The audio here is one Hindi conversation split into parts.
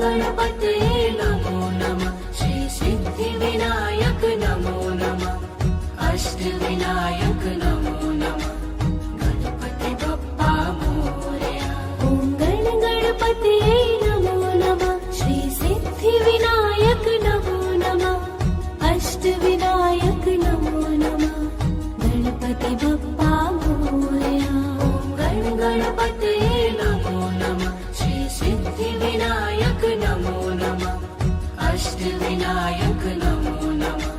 गणपतये नमो नमः श्री सिद्धिविनायक नमो नमः अष्टविनायक नमो नमः गणपति बप्पा मोरया। ॐ गणपतये नमो नमः श्री सिद्धिविनायक नमो नमः अष्टविनायक नमो नमः गणपति बप्पा मोरया। ॐ गणपतये नमो नमः श्री सिद्धिविनायक नमो नमः अष्टविनायक नमो नमः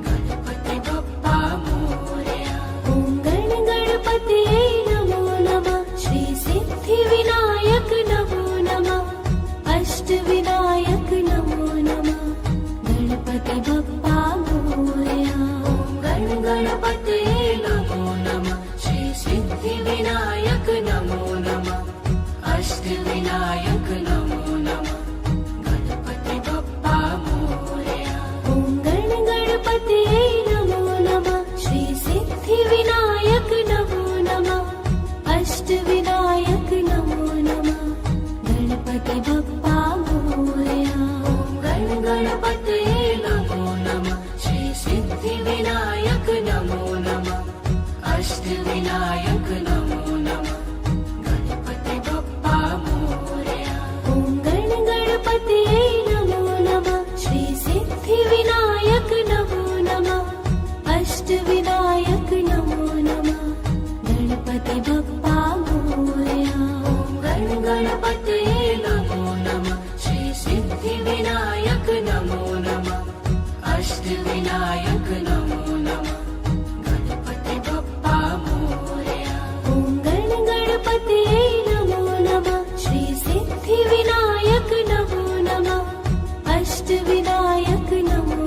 गणपति बप्पा मोरया। ॐ गणपतये नमो नमः श्री सिद्धिविनायक नमो नमः अष्टविनायक नमो नमः गणपति बप्पा मोरया। ॐ गणपतये नमो नमः श्री सिद्धिविनायक नमो नमः अष्टविनायक नमो नमः गणपति बप्पा मोरया। ॐ गणपतये नमो नमः श्री सिद्धिविनायक नमो नमः अष्टविनायक नमो नमः गणपति बप्पा मोरया। ॐ गणपतये नमो नमः श्री सिद्धिविनायक नमो नमः अष्टविनायक नमो नमः गणपति बप्पा मोरया। ॐ गणपतये नमो नमः श्री सिद्धिविनायक नमो नमः अष्टविनायक नमो नमः गणपति बप्पा मोरया। ॐ गणपतये नमो नमः श्री सिद्धिविनायक नमो नमः अष्टविनायक नमो नमः गणपति बप्पा मोरया। ॐ गणपतये नमो नमः श्री सिद्धिविनायक नमो नमः अष्टविनायक नमो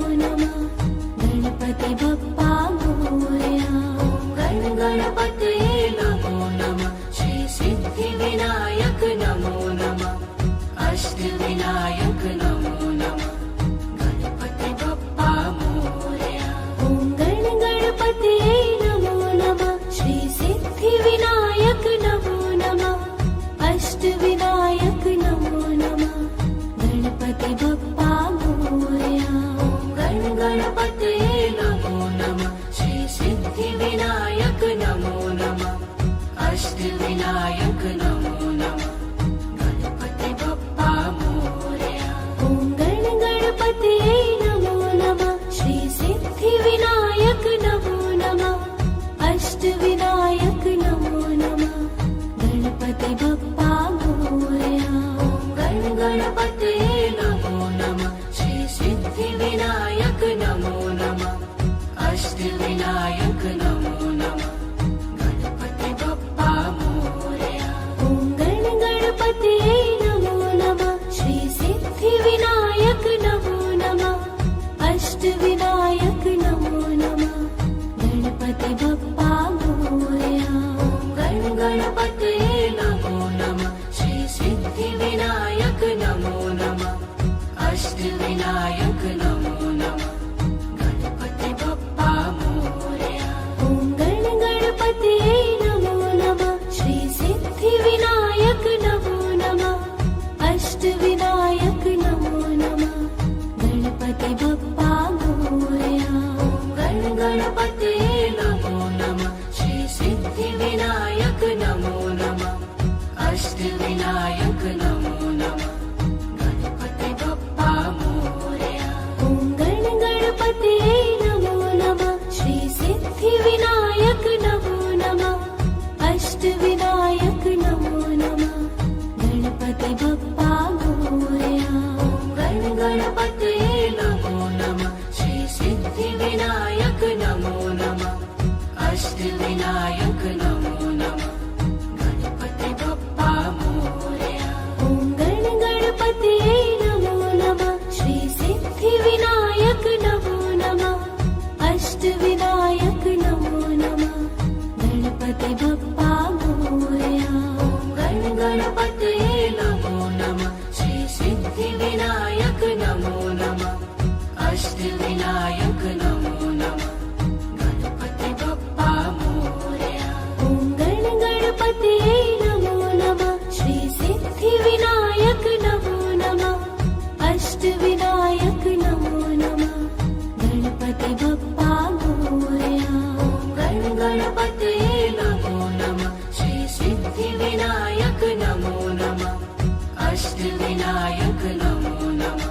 अष्टविनायक नमो नमः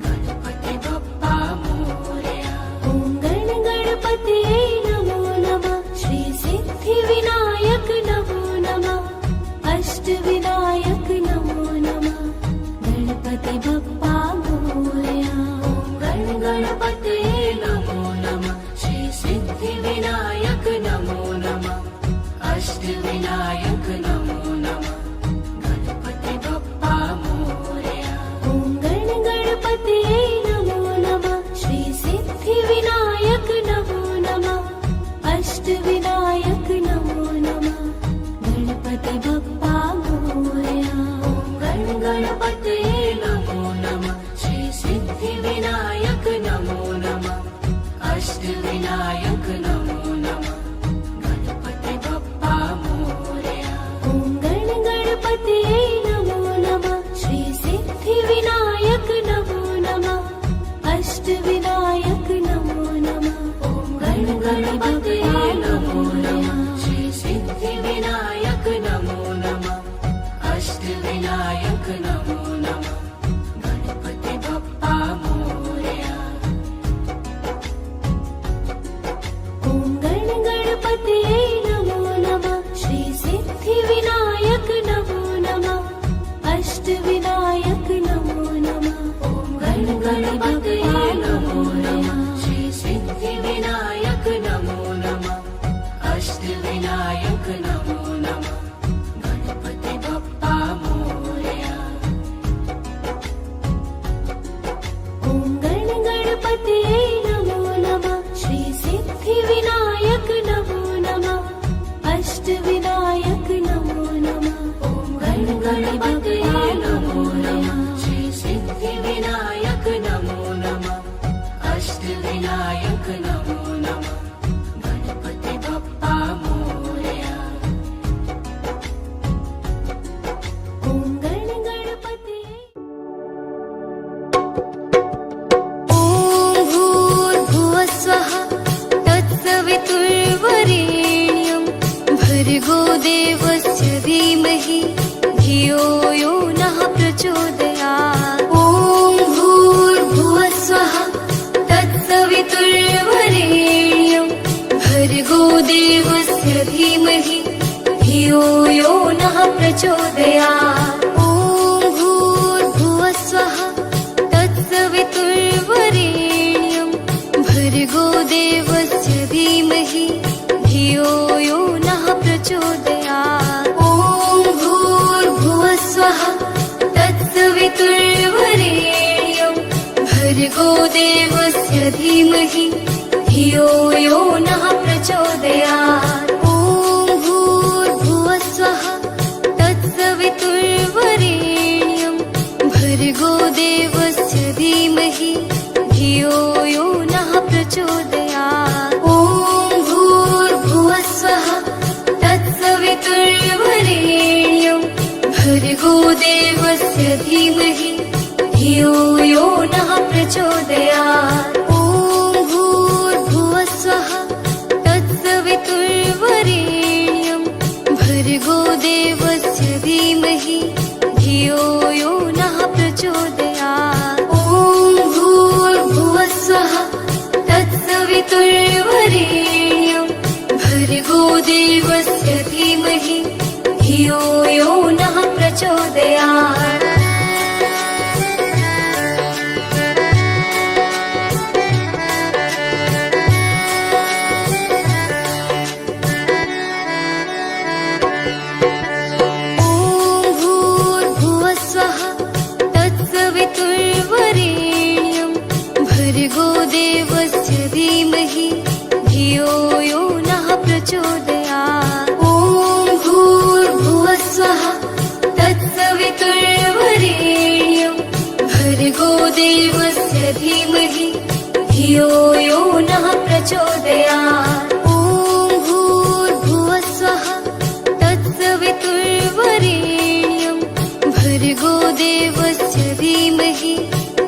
गणपति बप्पा मोरया ॐ गणपतये नमो नमः श्री सिद्धिविनायक नमो नमः अष्टविनायक नमो नमः गणपति बप्पा मोरया गणपतये नमो नमः श्री सिद्धिविनायक नमो नमः अष्टविनायक नमो नमः गणपति बप्पा मोरया ॐ गणपतये नमो नमः श्री सिद्धिविनायक नमो नमः अष्टविनायक नमो नमः गणपति बप्पा मोरया गणपतये नमो नमः श्री सिद्धिविनायक नमो नमः अष्टविनायक नमो नमः गणपति बप्पा मोरया ॐ गणपतये नमो नमः श्री सिद्धिविनायक नमो नमः अष्टविनायक नमो नमः गणपतये नमो नमः श्री सिद्धिविनायक नमो नमः अष्टविनायक नमो नमः गणपति बप्पा मोरया ॐ गणपतये नमो नमः श्री सिद्धिविनायक नमो नमः अष्टविनायक नमो नमः गणपतये नमो नमः श्री सिद्धिविनायक नमो नमः अष्टविनायक नमो नमः गणपति बप्पा मोरया ॐ गणपतये नमो नमः श्री सिद्धिविनायक नमो नमः अष्टविनायक नमो नमः गणपतये नमो नमः श्री सिद्धिविनायक नमो नमः अष्टविनायक नमो नमः गणपति बप्पा मोरया ॐ गणपतये ॐ भूर्भुवस्वः तत्सवितुर्वरेण्यं भर्गो देवस्य धीमहि धियो यो नः प्रचोदयात् ॐ भूर्भुवस्वः तत्सवितुर्वरेण्यं भर्गो देवस्य धीमहि धियो यो नः प्रचोदयात् ॐ भूर्भुवस्वः तत्सवितुर्वरेण्यं भर्गो देवस्य धीमहि धियो यो नः प्रचोदयात् ॐ भूर्भुवस्वः तत्सवितुर्वरेण्यं भर्गो देवस्य धीमहि धियो यो नः प्रचोदयात् ॐ भूर्भुवस्वः तत्सवितुर्वरेण्यं भर्गो देवस्य धीमहि धियो यो नः प्रचोदयात् ॐ भूर्भुवस्वः तत्सवितुर्वरेण्यं भर्गो देवस्य धीमहि धियो यो नः प्रचोदयात् ॐ भूर्भुवस्वः तत्सवितुर्वरेण्यं भर्गो देवस्य धीमहि धियो यो नः प्रचोदयात् ॐ भूर्भुवस्वः तत्सवितुर्वरेण्यं भर्गो देवस्य धीमहि धियो यो नः प्रचोदयात् ॐ भूर्भुवस्वः तत्सवितुर्वरेण्यं भर्गो देवस्य धीमहि धियो यो नः प्रचोदयात् ॐ भूर्भुवस्वः तत्सवितुर्वरेण्यं भर्गो देवस्य धीमहि धियो यो नः प्रचोदयात् ॐ भूर्भुवस्वः तत्सवितुर्वरेण्यं भर्गो देवस्य धीमहि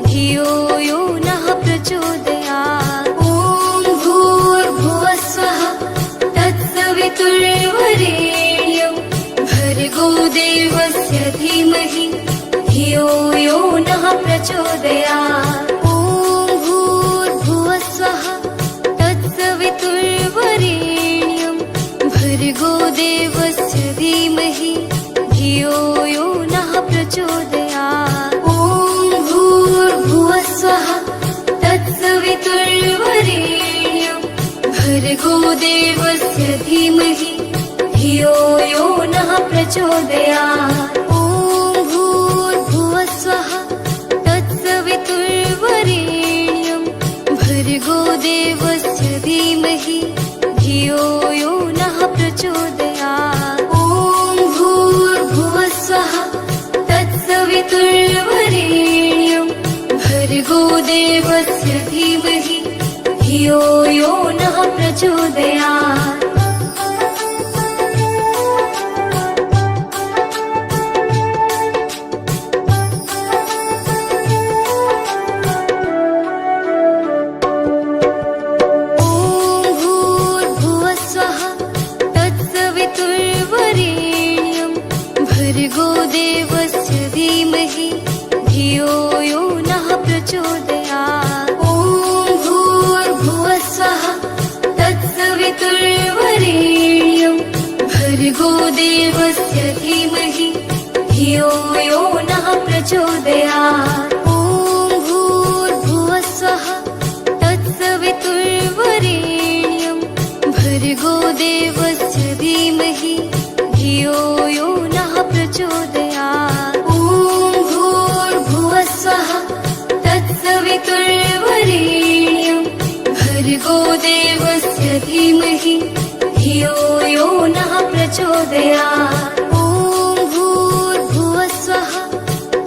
धियो यो नः प्रचोदयात् ॐ भूर्भुवस्वः तत्सवितुर्वरेण्यं भर्गो देवस्य धीमहि धियो यो नः प्रचोदयात् ॐ भूर्भुवः स्वः तत्सवितुर्वरेण्यं भर्गो देवस्य धीमहि धियो यो नः प्रचोदयात् ॐ भूर्भुवः स्वः तत्सवितुर्वरेण्यं भर्गो देवस्य धीमहि धियो यो नः प्रचोदयात् ॐ भूर्भुवः स्वः तत्सवितुर्वरेण्यं भर्गो देवस्य धीमहि धियो यो नः प्रचोदयात् ॐ भूर्भुवः स्वः तत्सवितुर्वरेण्यं भर्गो देवस्य धीमहि धियो यो नः प्रचोदयात् भर्गो देवस्य धीमहि धियो यो नः प्रचोदयात् ॐ भूर्भुवः स्वः तत्सवितुर्वरेण्यं भर्गो देवस्य धीमहि धियो यो नः प्रचोदयात् ॐ भूर्भुवः स्वः तत्सवितुर्वरेण्यं भर्गो देवस्य धीमहि धियो यो नः प्रचोदयात् ॐ भूर्भुवः स्वः तत्सवितुर्वरेण्यं भर्गो देवस्य धीमहि धियो यो नः प्रचोदयात् ॐ भूर्भुवः स्वः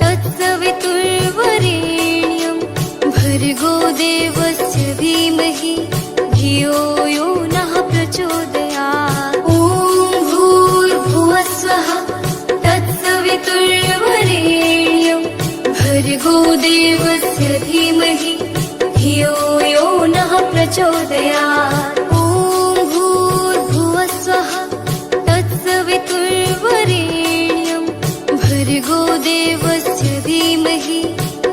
तत्सवितुर्वरेण्यं भर्गो देवस्य धीमहि धियो यो नः प्रचोदयात् ॐ भूर्भुवः स्वः तत्सवितुर्वरेण्यं भर्गो देवस्य धीमहि धियो यो नः प्रचोदयात् ॐ भूर्भुवः स्वः तत्सवितुर्वरेण्यं भर्गो देवस्य धीमहि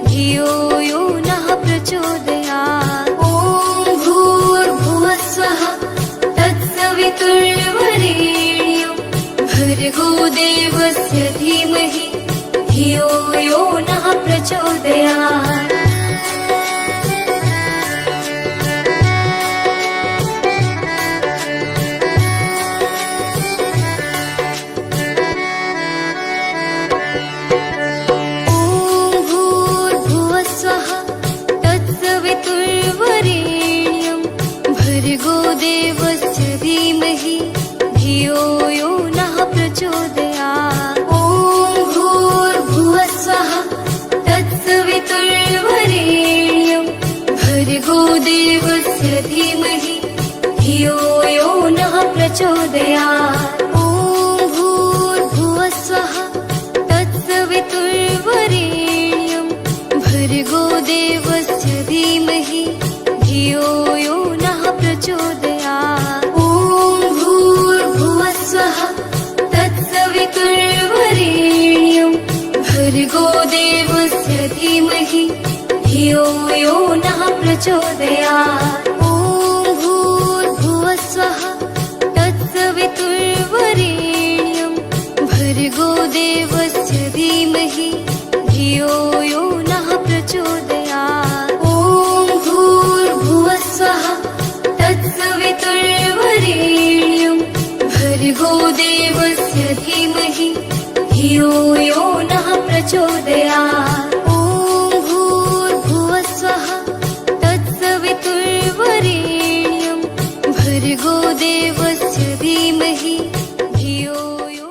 धियो यो नः प्रचोदयात् ॐ भूर्भुवः स्वः तत्सवितुर्वरेण्यं भर्गो देवस्य धीमहि धियो यो नः प्रचोदयात् भर्गो देवस्य धीमहि धियो यो नः प्रचोदयात् ॐ भूर्भुवः स्वः तत्सवितुर्वरेण्यं भर्गो देवस्य धीमहि धियो यो नः प्रचोदयात् ॐ भूर्भुवः स्वः तत्सवितुर्वरेण्यं भर्गो देवस्य धीमहि धियो यो नः प्रचोदयात् ॐ भूर्भुवः स्वः तत्सवितुर्वरेण्यं भर्गो देवस्य धीमहि धियो यो नः प्रचोदयात् ॐ भूर्भुवः स्वः तत्सवितुर्वरेण्यं भर्गो देवस्य धीमहि धियो यो नः प्रचोदयात् ॐ भूर्भुवः स्वः तत्सवितुर्वरेण्यं भर्गो देवस्य धीमहि धियो यो नः प्रचोदयात् ॐ भूर्भुवः स्वः तत्सवितुर्वरेण्यं भर्गो देवस्य धीमहि धियो यो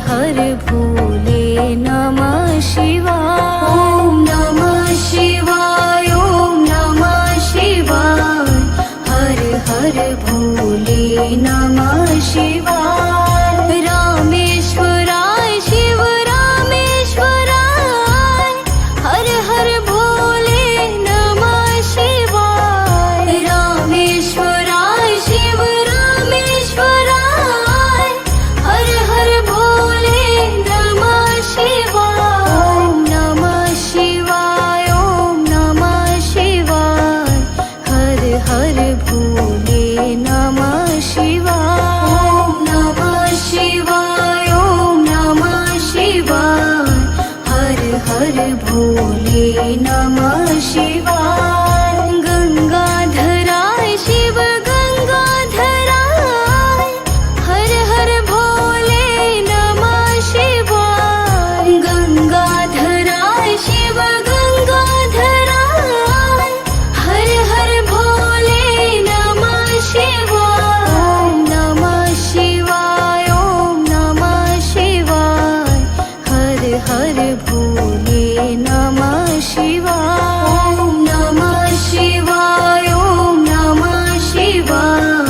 हर भोले नमः शिवाय ॐ नमः शिवाय ॐ नमः शिवाय हर हर भोले नमः शिवाय। रामेश्वराय शिव रामेश्वराय, हर हर भोले नमः शिवाय। रामेश्वराय शिव रामेश्वराय, हर हर भोले नमः शिवाय। ओम नमः शिवाय, ओम नमः शिवाय, हर हर भोले नमः शिवाय। ओम नमः शिवाय, ओम नमः शिवाय, हर हर भोले नमः शिवाय। गंगाधराय शिव गंगाधराय, हर हर भोले नमः शिवाय। गंगाधराय शिव गंगाधराय, हर हर भोले नमः शिवाय। ओम नमः शिवाय, ओम नमः शिवाय, हर हर भोले नमः शिवाय। ओम नमः शिवाय, ओम नमः शिवाय,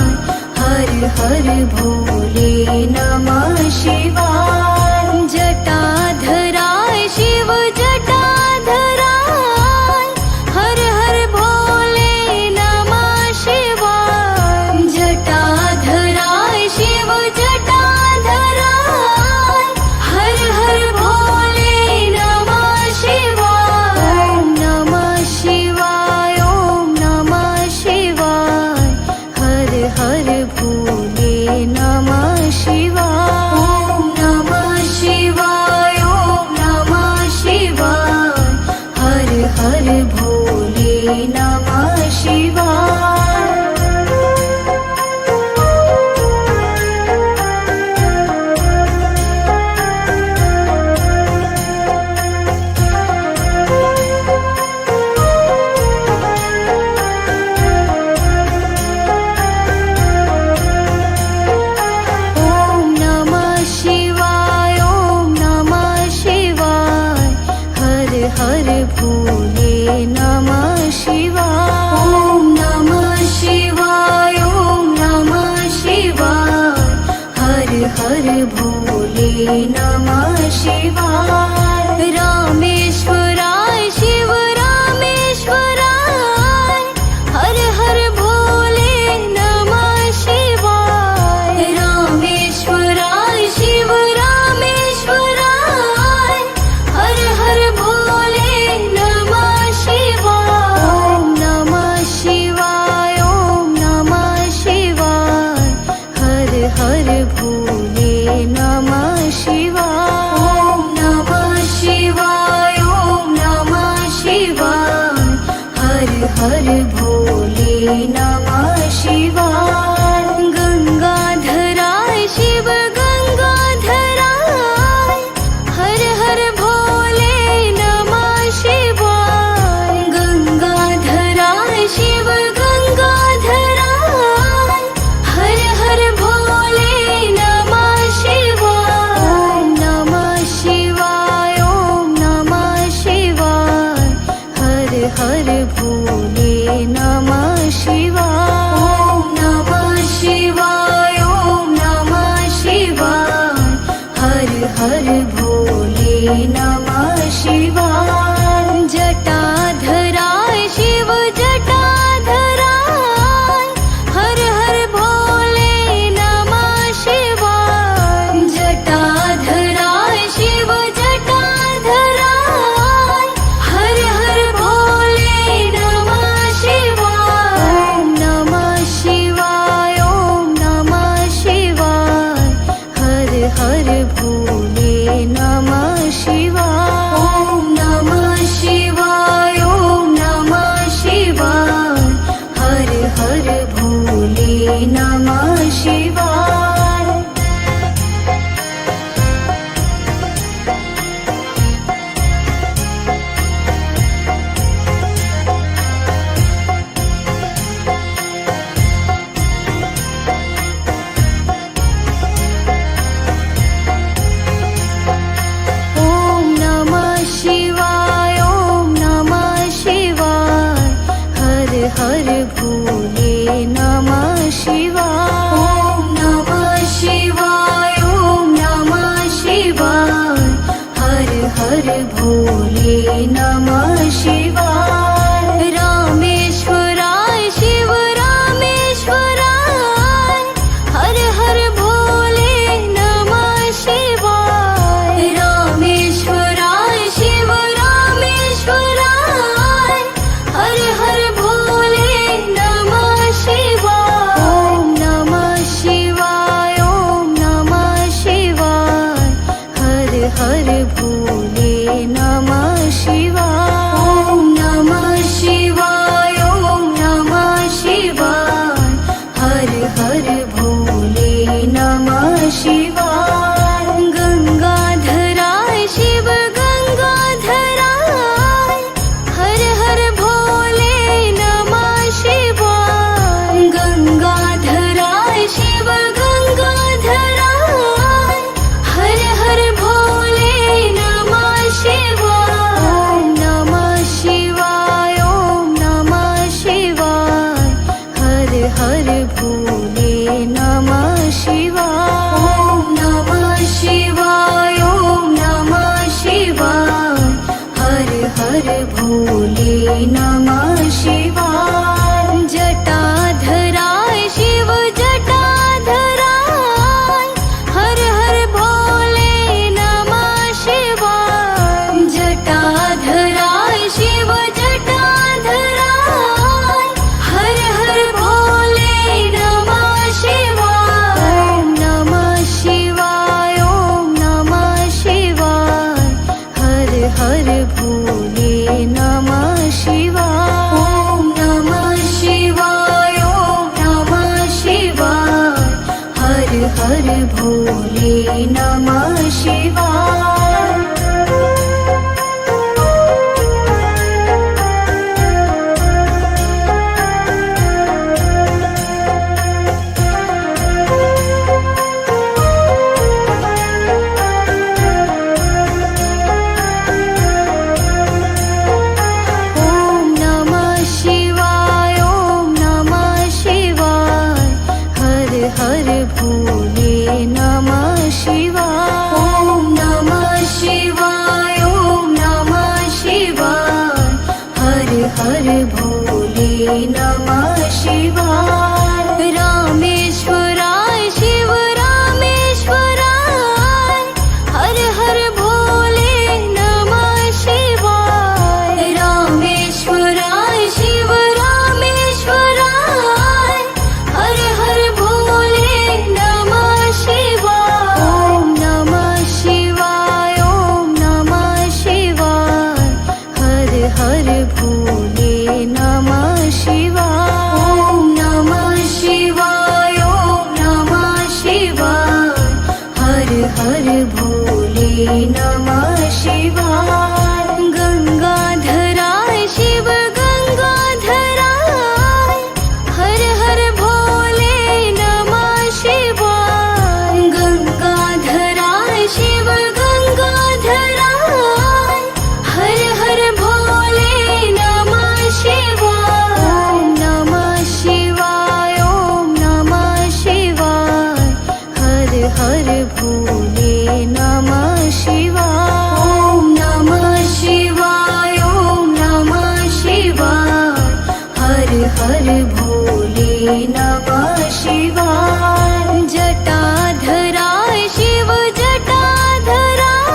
हर हर भोले नमः शिवाय। जटाधराय शिव जटाधराय, हर हर भोले नमः शिवाय। जटाधराय शिव जटाधराय, हर हर भोले नमः शिवाय। ओम नमः शिवाय, ओम नमः शिवाय, हर हर भोले नमः शिवाय। ओम नमः शिवाय, ओम नमः शिवाय, हर हर भोले नमः शिवाय। ओम नमः शिवाय, ओम नमः शिवाय, हर हर भोले नमः शिवाय। ओम नमः शिवाय, ओम नमः शिवाय, हर हर भोले नमः शिवाय। रामेश्वराय शिव रामेश्वराय, हर हर भोले नमः शिवाय। रामेश्वराय शिव रामेश्वराय, हर हर भोले नमः शिवाय। ओम नमः शिवाय, ओम नमः शिवाय, हर हर भोले नमः शिवाय। ओम नमः शिवाय, ओम नमः शिवाय, हर हर भोले नमः शिवाय। गंगाधराय शिव गंगाधराय, हर हर भोले नमः शिवाय। गंगाधराय शिव गंगाधराय, हर हर भोले नमः शिवाय। ओम नमः शिवाय, ओम नमः शिवाय, हर हर भोले नमः शिवाय। ओम नमः शिवाय, ओम नमः शिवाय, हर हर भोले नमः शिवाय। जटाधराय शिव जटाधराय, हर हर भोले नमः शिवाय। जटाधराय शिव जटाधराय, हर हर भोले नमः शिवाय। ओम नमः शिवाय, ओम नमः शिवाय, हर हर भोले नमः शिवाय। ओम नमः शिवाय, ओम नमः शिवाय, हर हर भोले नमः शिवाय। हर भोले नमः शिवाय ॐ नमः शिवाय ॐ नमः शिवाय हर हर भोले नमः शिवाय रामेश्वराय शिव रामेश्वराय हर हर भोले नमः शिवाय रामेश्वराय शिव रामेश्वराय हर हर भोले नमः शिवाय ॐ नमः शिवाय ॐ नमः शिवाय हर हर भोले नमः शिवाय ॐ नमः शिवाय ॐ नमः शिवाय हर हर भोले नमः शिवाय गंगाधराय शिव गंगाधराय हर हर भोले नमः शिवाय गंगाधराय शिव गंगाधराय हर हर भोले नमः शिवाय ॐ नमः शिवाय ॐ नमः शिवाय हर हर भोले नमः शिवाय ॐ नमः शिवाय ॐ नमः शिवाय हर हर भोले नमः शिवाय जटाधराय शिव जटाधराय हर हर भोले नमः शिवाय जटाधराय शिव जटाधराय हर हर भोले नमः शिवाय ॐ नमः शिवाय ॐ नमः शिवाय हर हर भोले नमः शिवाय ॐ नमः शिवाय ॐ नमः शिवाय हर हर भोले नमः शिवाय ॐ नमः शिवाय ॐ नमः शिवाय हर हर भोले नमः शिवाय ॐ नमः शिवाय ॐ नमः शिवाय हर हर भोले नमः शिवाय रामेश्वराय शिव रामेश्वराय हर हर भोले नमः शिवाय रामेश्वराय शिव रामेश्वराय हर हर भोले नमः शिवाय ॐ नमः शिवाय ॐ नमः शिवाय हर हर भोले नमः शिवाय ॐ नमः शिवाय ॐ नमः शिवाय हर हर भोले नमः शिवाय गंगाधराय शिव गंगाधराय हर हर भोले नमः शिवाय गंगाधराय शिव गंगाधराय हर हर भोले नमः शिवाय ॐ नमः शिवाय ॐ नमः शिवाय हर हर भोले नमः शिवाय ॐ नमः शिवाय ॐ नमः शिवाय हर हर भोले नमः शिवाय जटाधराय शिव जटाधराय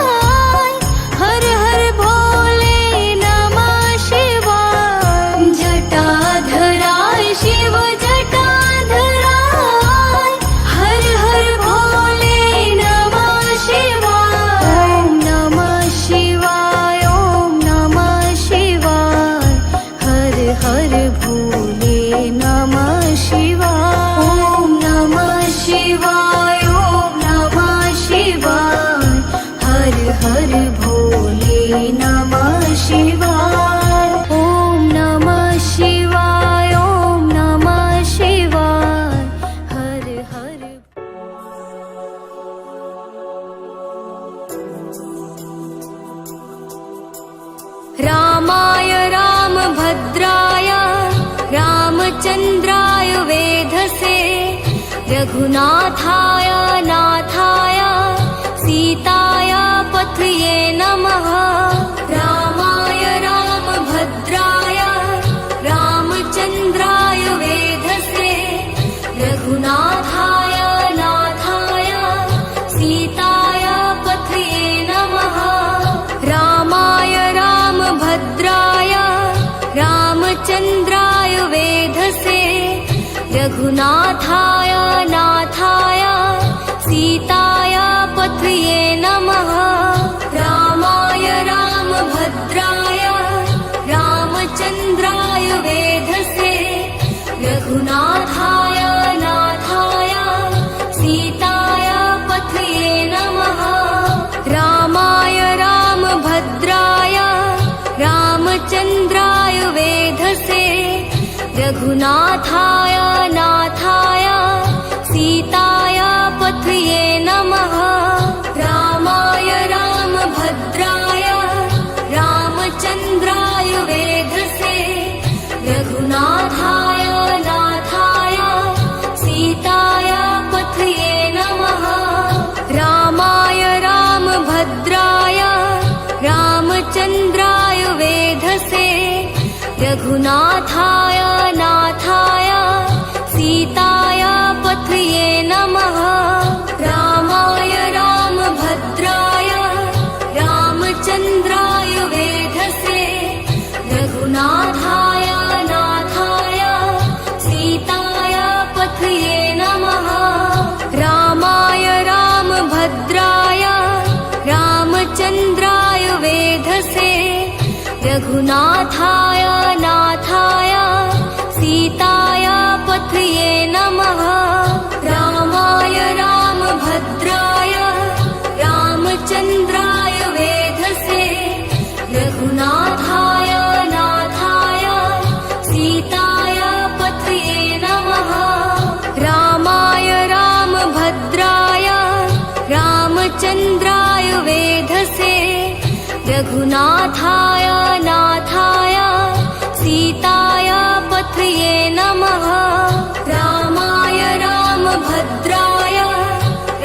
हर हर भोले नमः शिवाय जटाधराय शिव जटाधराय हर हर भोले नमः शिवाय ॐ नमः शिवाय ॐ नमः शिवाय हर हर भोले नमः शिवाय ॐ नमः रघुनाथाय नाथाय सीताय पथये नमः रामाय रामभद्राय रामचन्द्राय वेधसे रघुनाथाय नाथाय सीताय पथये नमः रामाय रामभद्राय रामचन्द्राय वेधसे रघुनाथाय नाथाय सीताय पथये नमः रामाय रामभद्राय रामचन्द्राय वेधसे रघुनाथाय नाथाय सीताय पथये नमः रामाय रामभद्राय रामचन्द्राय वेधसे रघुनाथाय नाथाय सीताय पथये नमः रामाय रामभद्राय रामचन्द्राय वेधसे रघुनाथाय नाथाय सीताय पथये नमः रामाय रामभद्राय रामचन्द्राय वेधसे रघुनाथाय नाथाय सीताय पथये नमः रामाय रामभद्राय रामचन्द्राय वेधसे रघुनाथाय नाथाय सीताय पथये नमः रामाय रामभद्राय रामचन्द्राय वेधसे रघुनाथाय नाथाय सीताय पथये नमः रामाय रामभद्राय रामचन्द्राय वेधसे रघुनाथाय नाथाय सीताय पथये नमः रामाय रामभद्राय रामचन्द्राय वेधसे रघुनाथाय नाथाय सीताय पथये नमः रामाय रामभद्राय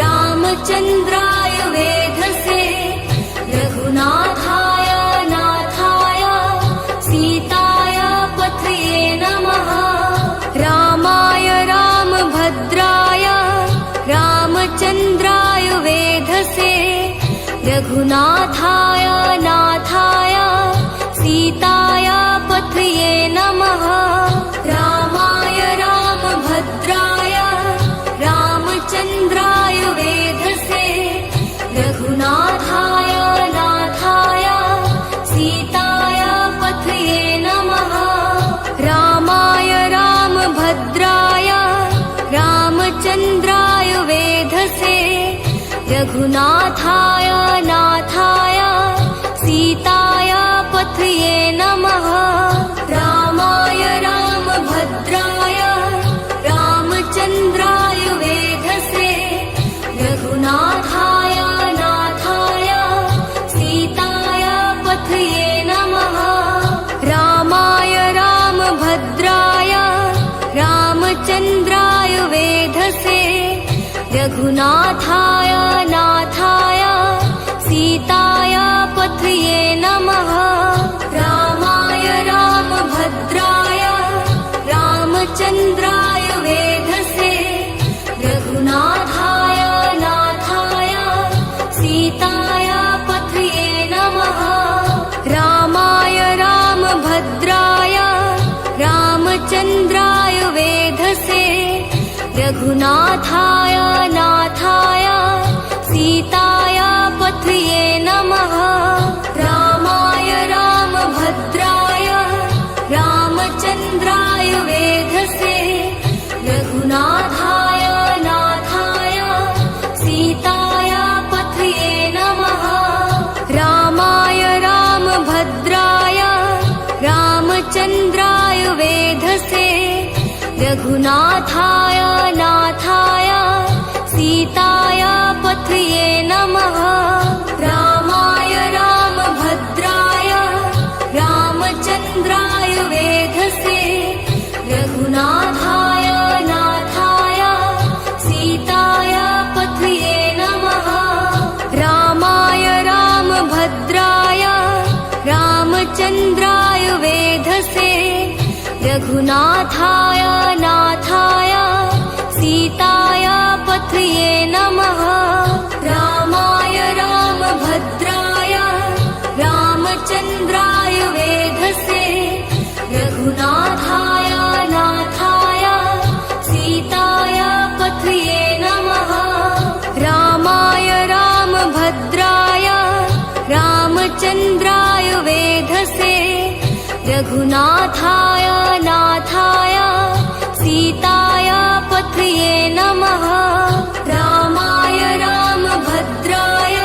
रामचन्द्राय वेधसे रघुनाथाय नाथाय सीताय पथये नमः रामाय रामभद्राय रामचन्द्राय वेधसे रघुनाथाय नाथाय सीताय पथये नमः रामाय रामभद्राय रामचन्द्राय वेधसे रघुनाथाय नाथाय सीताय पथये नमः रामाय रामभद्राय रामचन्द्राय वेधसे रघुनाथाय नाथाय सीताय पथये नमः रामाय रामभद्राय रामचन्द्राय वेधसे रघुनाथाय नाथाय सीताय पथये नमः रामाय रामभद्राय रामचन्द्राय वेधसे रघुनाथाय नाथाय सीताय पथये नमः रामाय रामभद्राय रामचन्द्राय वेधसे रघुनाथाय नाथाय सीताय पथये नमः रामाय रामभद्राय रामचन्द्राय वेधसे रघुनाथाय नाथाय सीताय पथये नमः रामाय रामभद्राय रामचन्द्राय वेधसे रघुनाथाय नाथाय सीताय पथये नमः रामाय रामभद्राय रामचन्द्राय वेधसे रघुनाथाय नाथाय सीताय पथये नमः रामाय रामभद्राय रामचन्द्राय वेधसे रघुनाथाय नाथाय रघुनाथाय नाथाय सीताय पथये नमः रामाय रामभद्राय रामचन्द्राय वेधसे रघुनाथाय नाथाय सीताय पथये नमः रामाय रामभद्राय रामचन्द्राय वेधसे रघुनाथाय नाथाय सीताय पथये नमः रामाय रामभद्राय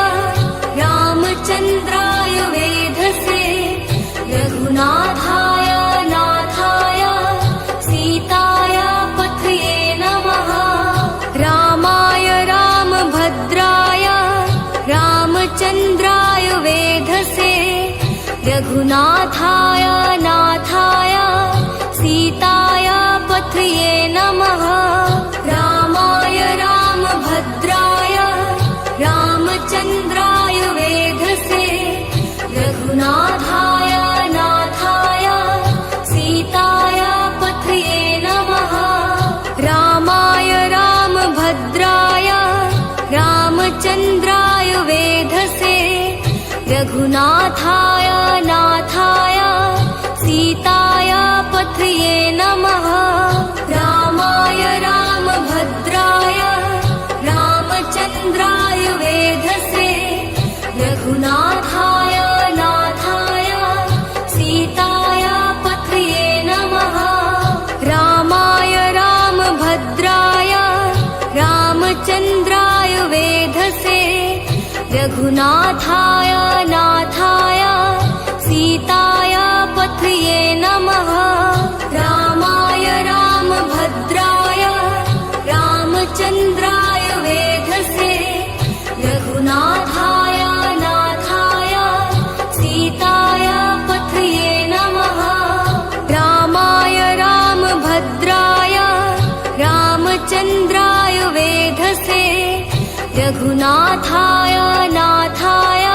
रामचन्द्राय वेधसे रघुनाथाय नाथाय सीताय पथये नमः रामाय रामभद्राय रामचन्द्राय वेधसे रघुनाथाय नाथाय सीताय पथये नमः रामाय रामभद्राय रामचन्द्राय वेधसे रघुनाथाय नाथाय सीताय पथये नमः रामाय रामभद्राय रामचन्द्राय वेधसे रघुनाथाय नाथाय सीताय पथये नमः रामाय रामभद्राय रामचन्द्राय वेधसे रघुनाथाय नाथाय सीताय पथये नमः रामाय रामभद्राय रामचन्द्राय वेधसे रघुनाथाय नाथाय सीताय पथये नमः रामाय रामभद्राय रामचन्द्राय वेधसे रघुनाथाय नाथाय सीताय पथये नमः रामाय रामभद्राय रामचन्द्राय वेधसे रघुनाथाय नाथाय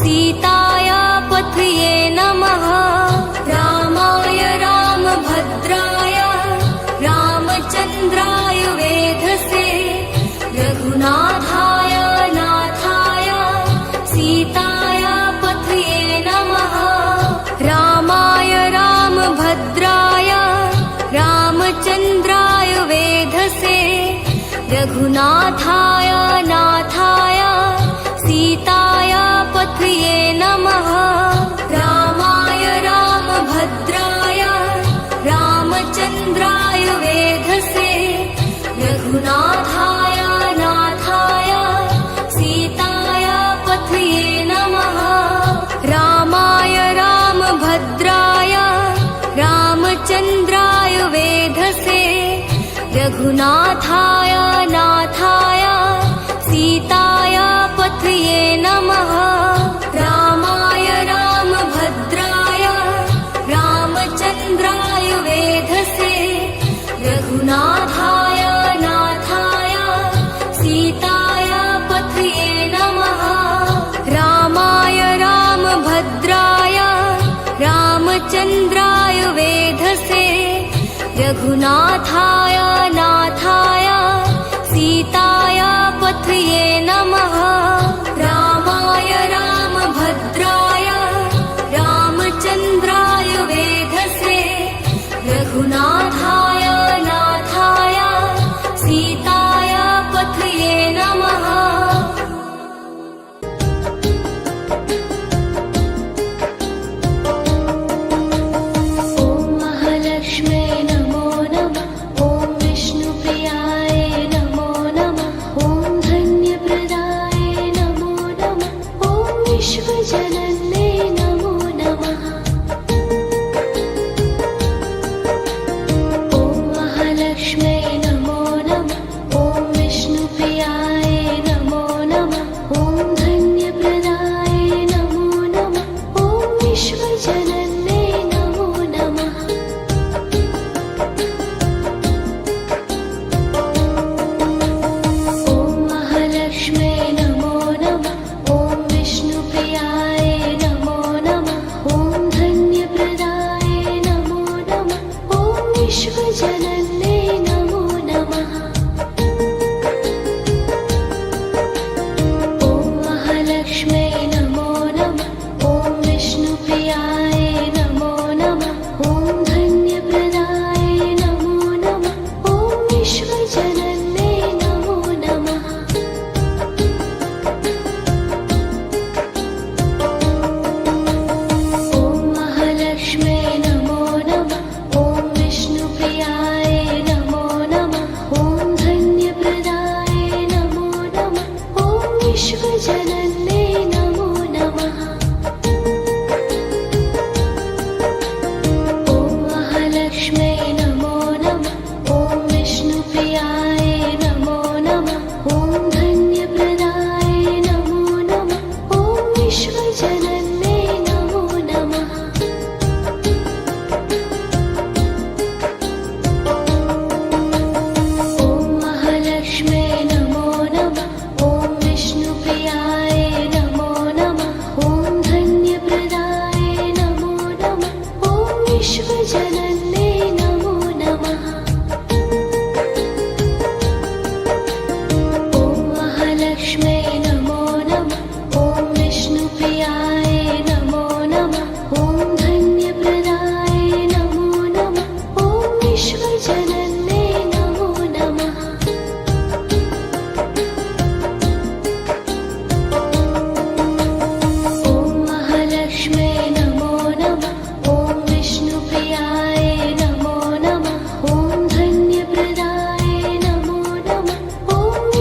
सीताय पथये नमः रामाय रामभद्राय रामचन्द्राय वेधसे रघुनाथाय नाथाय सीताय पथये नमः रामाय रामभद्राय रामचन्द्राय वेधसे रघुनाथाय नाथाय सीताय पथये नमः रामाय रामभद्राय रामचन्द्राय वेधसे रघुनाथाय नाथाय सीताय पथये नमः रामाय रामभद्राय रामचन्द्राय वेधसे रघुनाथाय नाथाय सीताय पथये नमः रामाय रामभद्राय रामचन्द्राय वेधसे रघुनाथाय नाथाय सीताय पथये नमः रामाय रामभद्राय रामचन्द्राय वेधसे रघुनाथाय नाथाय सीताय पथये नमः रामाय रामभद्राय रामचन्द्राय वेधसे रघुनाथाय नाथाय सीताय पथये नमः ॐ महालक्ष्म्यै नमो नमः ॐ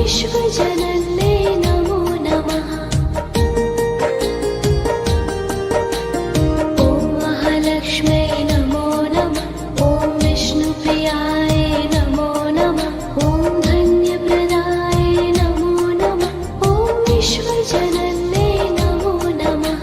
विश्वजनन्ये नमो नमः। ॐ महालक्ष्म्यै नमो नमः। ॐ विष्णुप्रियाय नमो नमः। ॐ धन्यप्रदाय नमो नमः। ॐ विश्वजनन्ये नमो नमः।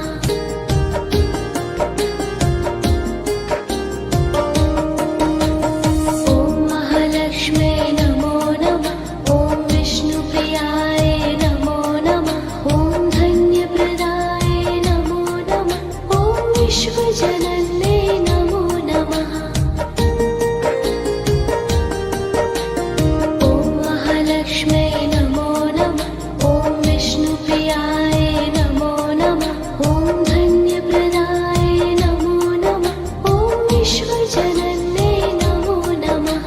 ॐ महालक्ष्म्यै नमो नमः। ॐ विष्णुप्रियाय नमो नमः। ॐ धन्यप्रदाय नमो नमः। ॐ विश्वजनन्ये नमो नमः। ॐ महालक्ष्म्यै नमो नमः। ॐ विष्णुप्रियाय नमो नमः। ॐ धन्यप्रदाय नमो नमः। ॐ विश्वजनन्ये नमो नमः।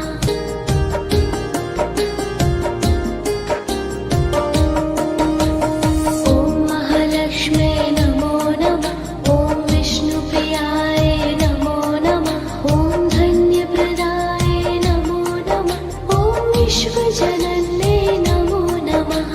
ॐ महालक्ष्म्यै नमो नमः। ॐ विष्णुप्रियाय नमो नमः। ॐ धन्यप्रदाय नमो नमः। ॐ विश्वजनन्ये नमो नमः।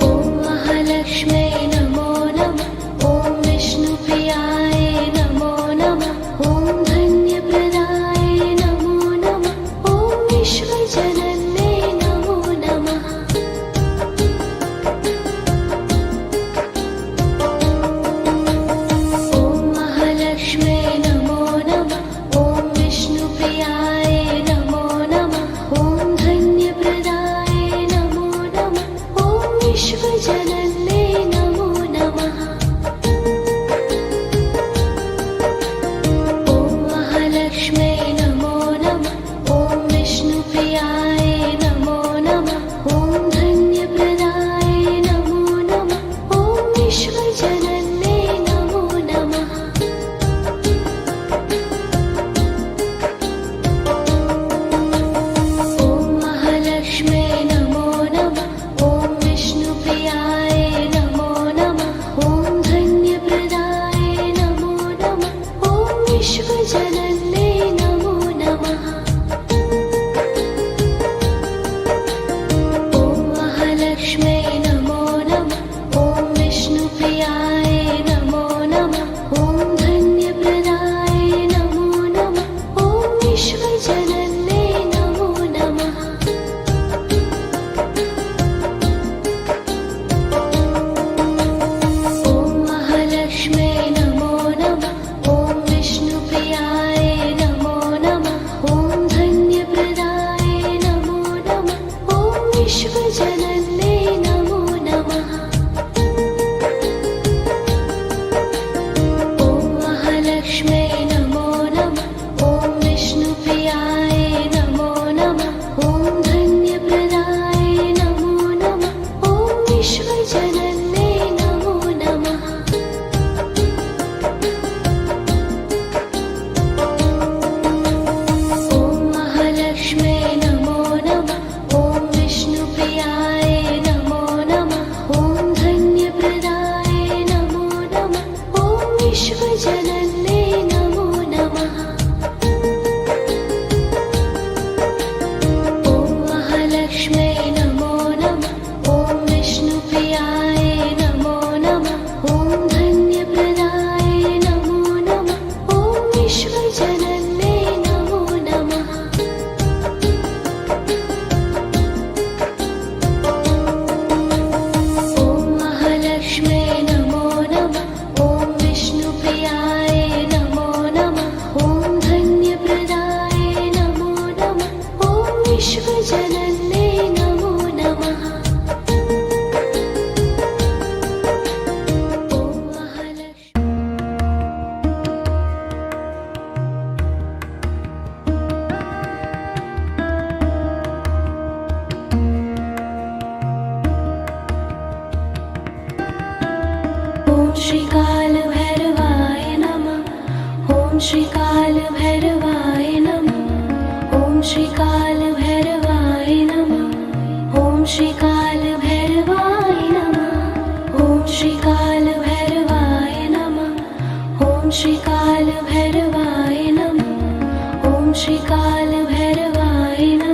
ॐ महालक्ष्म्यै नमो नमः। ॐ विष्णुप्रियाय नमो नमः। ॐ धन्यप्रदाय नमो नमः। ॐ विश्वजनन्ये नमो नमः। ॐ महालक्ष्म्यै नमो नमः। ॐ विष्णुप्रियाय नमो नमः। ॐ धन्यप्रदाय नमो नमः। ॐ विश्वजनन्ये नमो नमः। ॐ महालक्ष्म्यै नमो नमः। ॐ विष्णुप्रियाय नमो नमः। ॐ धन्यप्रदाय नमो नमः। ॐ विश्वजनन्ये नमो नमः। ॐ महालक्ष्म्यै नमो नमः। ॐ विष्णुप्रियाय नमो नमः। ॐ धन्यप्रदाय नमो नमः। ॐ विश्वजनन्ये नमो नमः। ॐ महालक्ष्म्यै नमो नमः। ॐ विष्णुप्रियाय नमो नमः। ॐ धन्यप्रदाय नमो नमः। ॐ विश्वजनन्ये नमो नमः। ॐ महालक्ष्म्यै नमो नमः। ॐ विष्णुप्रियाय नमो नमः। ॐ धन्यप्रदाय नमो नमः। ॐ विश्वजनन्ये नमो नमः। ॐ महालक्ष्म्यै नमो नमः। ॐ विष्णुप्रियाय नमो नमः। ॐ धन्यप्रदाय नमो नमः। ॐ विश्वजनन्ये नमो नमः। ॐ महालक्ष्म्यै नमो नमः। ॐ विष्णुप्रियाय नमो नमः। ॐ धन्यप्रदाय नमो नमः। ॐ विश्वजनन्ये नमो नमः। ॐ महालक्ष्म्यै नमो नमः। ॐ विष्णुप्रियाय नमो नमः। ॐ धन्यप्रदाय नमो नमः। ॐ विश्वजनन्ये नमो नमः। ॐ महालक्ष्म्यै नमो नमः। ॐ विष्णुप्रियाय नमो नमः। ॐ धन्यप्रदाय नमो नमः। ॐ विश्वजनन्ये नमो नमः। ॐ महालक्ष्मी ॐ श्रीकालभैरवाय नमः। ॐ श्रीकालभैरवाय नमः। ॐ श्रीकालभैरवाय नमः। ॐ श्रीकालभैरवाय नमः। ॐ श्रीकालभैरवाय नमः। ॐ श्रीकालभैरवाय नमः। ॐ श्रीकालभैरवाय नमः।